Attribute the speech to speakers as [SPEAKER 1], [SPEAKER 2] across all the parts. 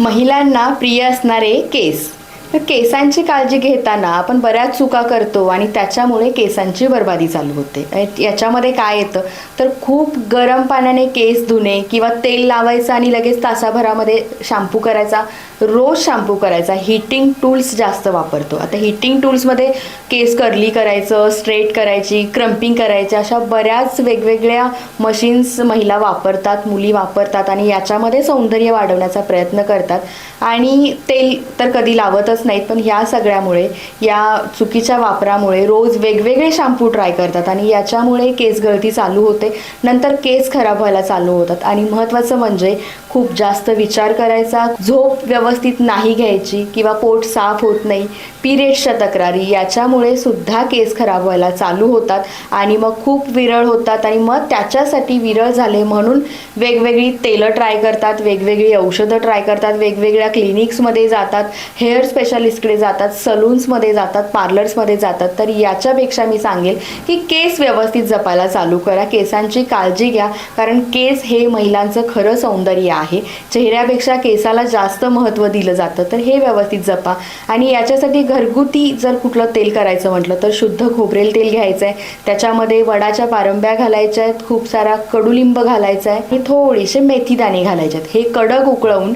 [SPEAKER 1] महिलांना प्रिय असणारे केस. तर केसांची काळजी घेताना आपण बऱ्याच चुका करतो आणि त्याच्यामुळे केसांची बरबादी चालू होते. याच्यामध्ये काय येतं तर खूप गरम पाण्याने केस धुणे किंवा तेल लावायचं आणि लगेच तासाभरामध्ये शॅम्पू करायचा, रोज शॅम्पू करायचा. हीटिंग टूल्स जास्त वापरतो. आता हीटिंग टूल्समध्ये केस कर्ली करायचं, स्ट्रेट करायची, क्रम्पिंग करायची, अशा बऱ्याच वेगवेगळ्या मशीन्स महिला वापरतात, मुली वापरतात आणि याच्यामध्ये सौंदर्य वाढवण्याचा प्रयत्न करतात. आणि तेल तर कधी लावतच नाहीत, पण ह्या सगळ्यामुळे, या चुकीच्या वापरामुळे रोज वेगवेगळे शॅम्पू ट्राय करतात आणि याच्यामुळे केस गळती चालू होते. नंतर केस खराब व्हायला चालू होतात. आणि महत्त्वाचं म्हणजे खूप जास्त विचार करायचा, झोप व्यवस्थित नाही घ्यायची किंवा पोट साफ होत नाही, पिरियड्सच्या तक्रारी, याच्यामुळे सुद्धा केस खराब व्हायला चालू होतात आणि मग खूप विरळ होतात. आणि मग त्याच्यासाठी विरळ झाले म्हणून वेगवेगळी तेलं ट्राय करतात, वेगवेगळी औषधं ट्राय करतात, वेगवेगळ्या क्लिनिक्समध्ये जातात, हेअर स्पेशालिस्टकडे जातात, सलून्समध्ये जातात, पार्लर्समध्ये जातात. तर याच्यापेक्षा मी सांगेल की केस व्यवस्थित जपायला चालू करा, केसांची काळजी घ्या, कारण केस हे महिलांचं खरं सौंदर्य आहे. चेहऱ्यापेक्षा केसाला जास्त महत्त्व दिलं जातं. तर हे व्यवस्थित जपा. आणि याच्यासाठी घरगुती जर कुठलं तेल करायचं म्हटलं तर शुद्ध खोबरेल तेल घ्यायचं आहे, त्याच्यामध्ये वडाच्या पारंब्या घालायच्या आहेत, खूप सारा कडुलिंब घालायचा आहे आणि थोडेसे मेथीदाणे घालायचे आहेत. हे कडक उकळवून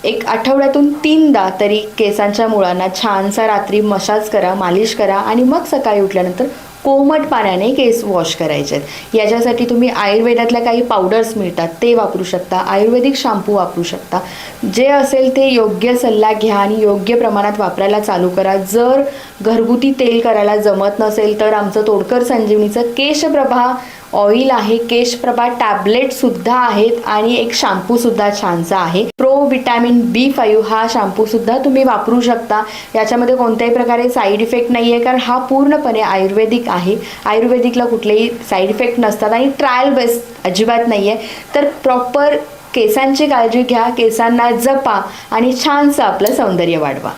[SPEAKER 1] एक आठवड्यातून 3दा तरी केसांच्या मुळांना छानसा रात्री मसाज करा, मालिश करा आणि मग सकाळी उठल्यानंतर कोमट पाण्याने केस वॉश करायचे आहेत. याच्यासाठी तुम्ही आयुर्वेदातल्या काही पावडर्स मिळतात ते वापरू शकता, आयुर्वेदिक शॅम्पू वापरू शकता. जे असेल ते योग्य सल्ला घ्या आणि योग्य प्रमाणात वापरायला चालू करा. जर घरगुती तेल करायला जमत नसेल तर आमचं तोडकर संजीवनीचं केशप्रभा ऑइल आहे, केशप्रभा टॅबलेटसुद्धा आहेत आणि एक शॅम्पूसुद्धा छानसा आहे. प्रो विटॅमिन B5 हा शॅम्पूसुद्धा तुम्ही वापरू शकता. याच्यामध्ये कोणत्याही प्रकारे साईड इफेक्ट नाही आहे, कारण हा पूर्णपणे आयुर्वेदिक आहे. आयुर्वेदिकला कुठलेही साईड इफेक्ट नसतात आणि ट्रायल बेस्ट अजिबात नाही आहे. तर प्रॉपर केसांची काळजी घ्या, केसांना जपा आणि छानसं आपलं सौंदर्य वाढवा.